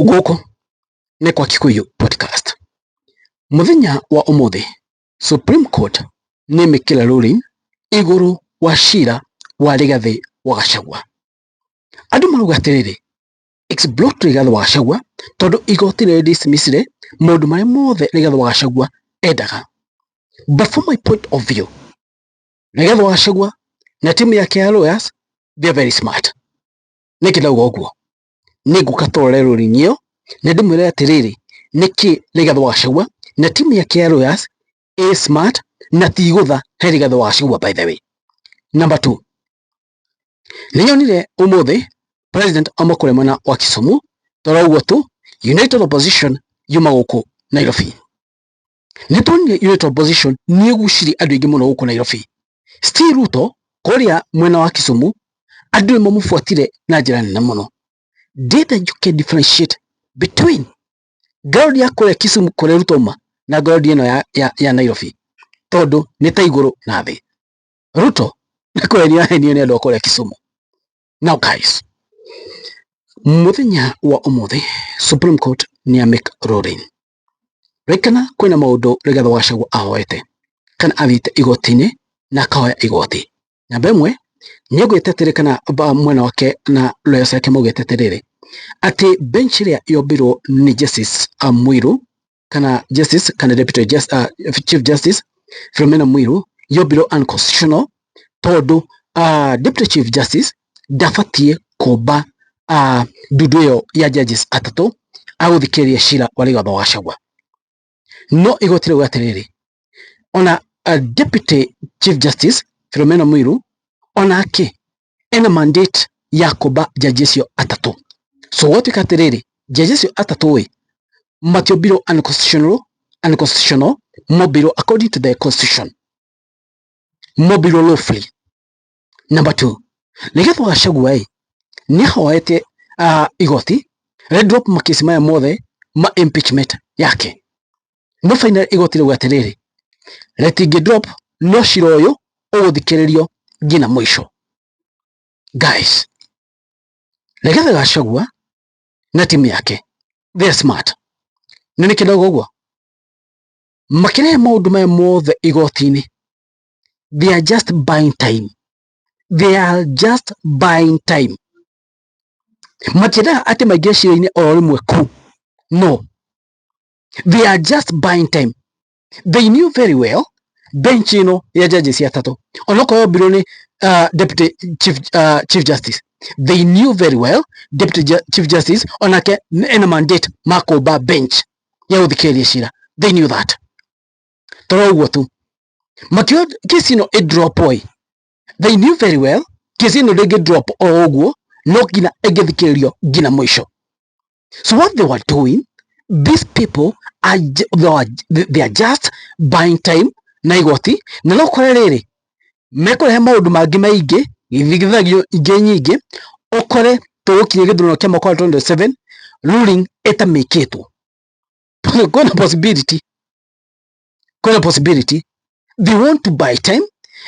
Ugoko ne kwa Kikuyu podcast. Muthenya wa umuthi Supreme Court ne mekira ruling iguru wa shira wa Rigathi wa Gachagua. Andu maruga atiriri explore Rigathi wa Gachagua tondu igoti riri dismissire maundu maria mothe Rigathi wa Gachagua endaga. But from my point of view, Rigathi wa Gachagua na timu yake ya lawyers, they are very smart. Nikidauga uguo nigukatorera ruling iyo na ndimwire atiriri Nikii Rigathi wa Gachagua na timu yake ya lawyers is smart na tigutha he Rigathi wa Gachagua. By the way, number 2, ninyonire umuthi President Amakore mwena wa Kisumu tora uguo tu United Opposition yuma guku Nairobi. Nitoni United Opposition ni gushiri andu ingi muno guku Nairobi. Still Ruto koria mwena wa Kisumu andu mamufuatire na njira nene muno. Did you can differentiate between ground ya kule Kisumu kule Ruto na ground ino ya Nairobi? Tondu ni ta iguru na thi. Ruto na kule ni andu kule Kisumu. Now guys, muthenya wa umuthi Supreme Court ni make ruling. Rekana kwina maundu Rigathi wa Gachagua ahoete kana athite igotini na kahoya igoti. Na bemwe nyegwetetere kana mwena wake na lawyers yake maugeteterere ati bench ria yobiro ni Justice Mwiru kana Justice kana Deputy Chief Justice Philomena Mwiru yobiro unconstitutional tondu Deputy Chief Justice dafatie kuba duduyo ya judges atatu aguthikiria shira wa Rigathi wa Gachagua. No igotire gwatiriri ona Deputy Chief Justice Philomena Mwiru onake ena mandate ya kuba judges yo atatu. So what we katiriri judges yo atatu we matiobiro unconstitutional mobiro according to the constitution, mobiro lawfully. Number 2, Rigathi wa Gachagua ni hawaete igoti red drop makesi maya mothe ma impeachment yake. No final igoti ri gwatiriri letingi drop no shiroyo uguthikiririo ngina mwisho. Guys, Rigathi wa Gachagua na timu yake they are smart. Nini kidogo uguo makire maundu maya mothe igotini, they are just buying time. They are just buying time. Matira ati mageshi ine orimwe ku. No. They are just buying time. They knew very well bench ino ya judges ya tatu. Onoko yo bironi Deputy Chief Justice. They knew very well Deputy Chief Justice onake ena mandate makoba bench ya uthikiri shira. They knew that. Toro uguo tu. Makio kesi ino drop boy. They knew very well kesi ino rege drop oguo no gina egethikiririo gina mwisho. So what they were doing, these people they are just buying time na igoti na no korerere mekore maundu mangi maingi ithigithagio ingi nyingi okore tukinya githurano kia mwaka wa 2027 ruling etamikitwo. Kuna possibility they want to buy time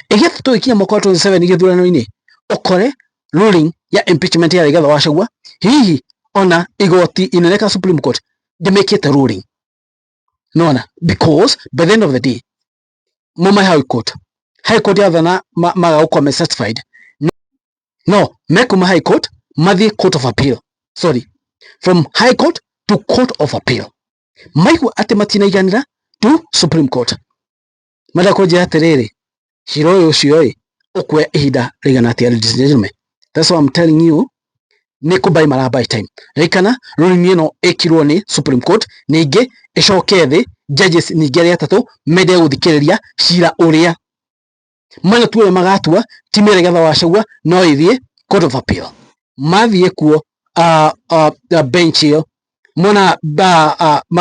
egethu tukinya mwaka wa 2027 githurano ini okore ruling ya impeachment ya Rigathi wa Gachagua hihi ona igoti ineneka Supreme Court they make it a ruling. No, because by the end of the day mama high court ya thana maga ukome satisfied. No, make high court mathi court of appeal, sorry, from high court to court of appeal maiku ati matina iganira to Supreme Court mada ko jaterere shiroyo ucio ukwe ihida riganati ladies and gentlemen. That's why I'm telling you Niku by time. Rekana ruling ino ekirwo ni Supreme Court ninge icoke thi judges nigeri atatu mede guthikiriria shira uria mana tuwe magatua timu Rigathi wa Gachagua no ithie court of appeal mathie kuo bench yo mona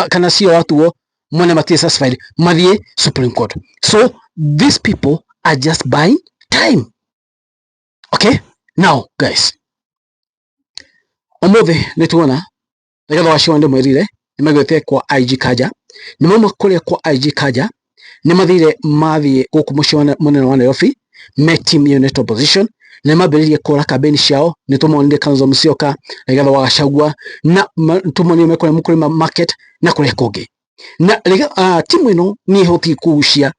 kana sio watu mona matie satisfied mathie Supreme Court. So these people are just buying time. Okay, now guys, umuthi nituona Rigathi wa Gachagua ndimwirire nimagwete kwa IG Kaja nimama kule kwa IG Kaja nimathire mathie guku mushona munene wa Nairobi me team United Opposition na mambĩrĩrie kũra kambeni ciao nĩ tũmonire Kalonzo Musyoka Rigathi wa Gachagua na tũmonire mekũrĩa Mũkũrĩma market na kũrĩa kũngĩ na timu ĩno nĩ ĩhotiĩ kũgucia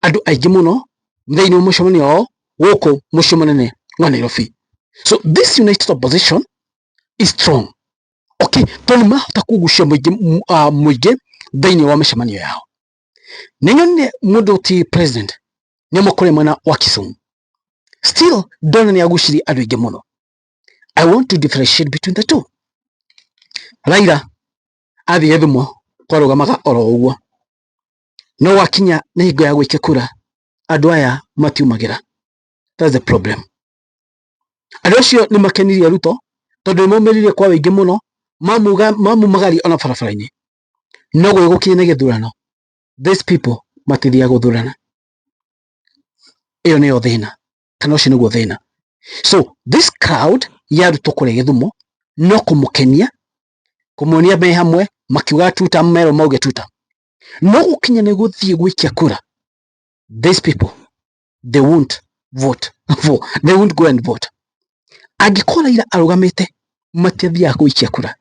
andũ aingĩ mũno thĩinĩ wa mũcemanio wao gũkũ mũciĩ mũnene wa Nairobi. So this united opposition is strong. Okay, tondũ mahota kũgucia mũingĩ thĩinĩ wa mĩcemanio yao. Nĩnyonire mũndũ ti president nĩ mũkũrĩa mwena wa Kisumu. Still ndona nĩ agucirie andũ aingĩ mũno. I want to differentiate between the two. Raila athiĩ Gĩthumo kwarũgamaga oro ũguo. No wakinya nĩ hingo ya gũikia kura andũ aya matiumagĩra. That's the problem. Andũ acio nĩ makenirie Ruto tondũ nĩmaumĩrire kwa wĩingĩ mũno mamumagari ona barabara-inĩ. No gũgĩkinya nĩ gĩthurano, these people matithiaga gũthurana. Ĩyo nĩyo thĩna, kana ũcio nĩguo thĩna. So this crowd ya Ruto kũrĩa Gĩthumo no kũmũkenia, kũmuonia me hamwe, makiuga tuta mero mauge tuta. No gũkinya nĩ gũthiĩ gũikia kura, these people they won't vote for, they won't go and vote. Angĩkorwo Raila arũgamĩte matithiaga gũikia kura,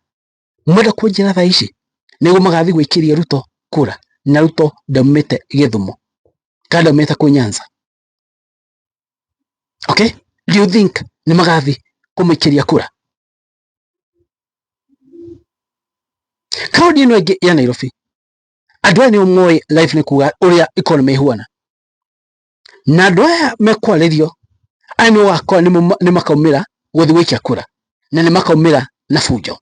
mwenda kũnjĩra thaa ici nĩguo magathiĩ gwĩkĩria Ruto kura, na Ruto ndaumĩte Gĩthumo kana ndaumĩte kũ Nyanza. Okay, do you think nĩ magathiĩ kũmũikĩria kura? Crowd ĩno ĩngĩ ya Nairobi, andũ aya nĩo moĩ life nĩ kuga ũrĩa economy ĩhuana, na andũ aya mekwarĩrio aya nĩo wakora nĩ makaumĩra gũthiĩ gũikia kura na nĩ makaumĩra na fujo.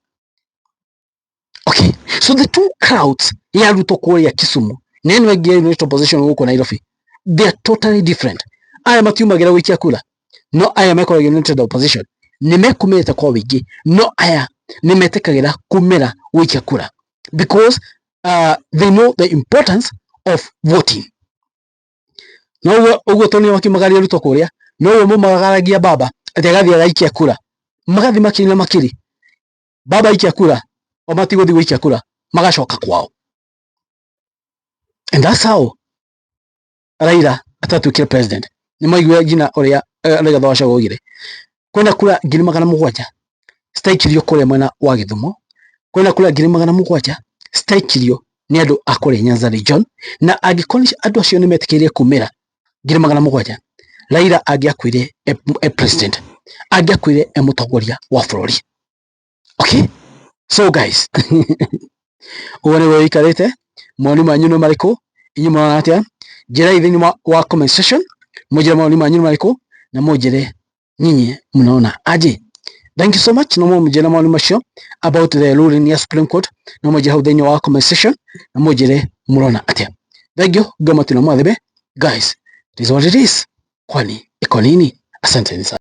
Okay, so the two crowds ya Ruto kũrĩa Kisumu na ĩno ĩngĩ ya united opposition gũkũ Nairobi, they are totally different. Aya matiumagĩra gũikia kura, no aya mekoragwo united opposition nĩ mekumĩte kwa wĩingĩ, no aya nĩ metĩkagĩra kumĩra gũikia kura because they know the importance of voting. No ũguo toni wakimagaria Ruto kũrĩa, no ũguo mũmagaragia baba atĩ agathiĩ agaikia kura, magathi makiri na makiri, baba aikia kura o matigũthiĩ gũikia kura, magacoka kwao. And that's how Raila atatuĩkire president. Nĩ maigua jina ũrĩa Rigathi wa Gachagua oigire kwĩna kura 700,000 citaikirio kũrĩa mwena wa Gĩthumo, kwĩna kura 700,000 citaikirio nĩ andũ a kũrĩa Nyanza region, na angĩkorwo andũ acio nĩ metĩkĩrie kumĩra 700,000, Raila angĩakwire president, angĩakwire mũtongoria wa bũrũri. Okay, so guys ũguo nĩguo ũikarĩte, mawoni manyu nĩ marĩkũ? Inyuĩ mũrona atĩa? Njĩrai thĩinĩ wa comment section mũnjĩre mawoni manyu nĩ marĩkũ na mũnjĩre nyinyi mnaona aje. Thank you so much. No mũnjĩre mawoni macio about the ruling ya Supreme Court, no mũnjĩre hau thĩinĩ wa comment section na mũnjĩre mũrona atĩa. Thank you, ngoma tuna mwathebe guys, it is what it is, kwani iko nini? Asanteni sana.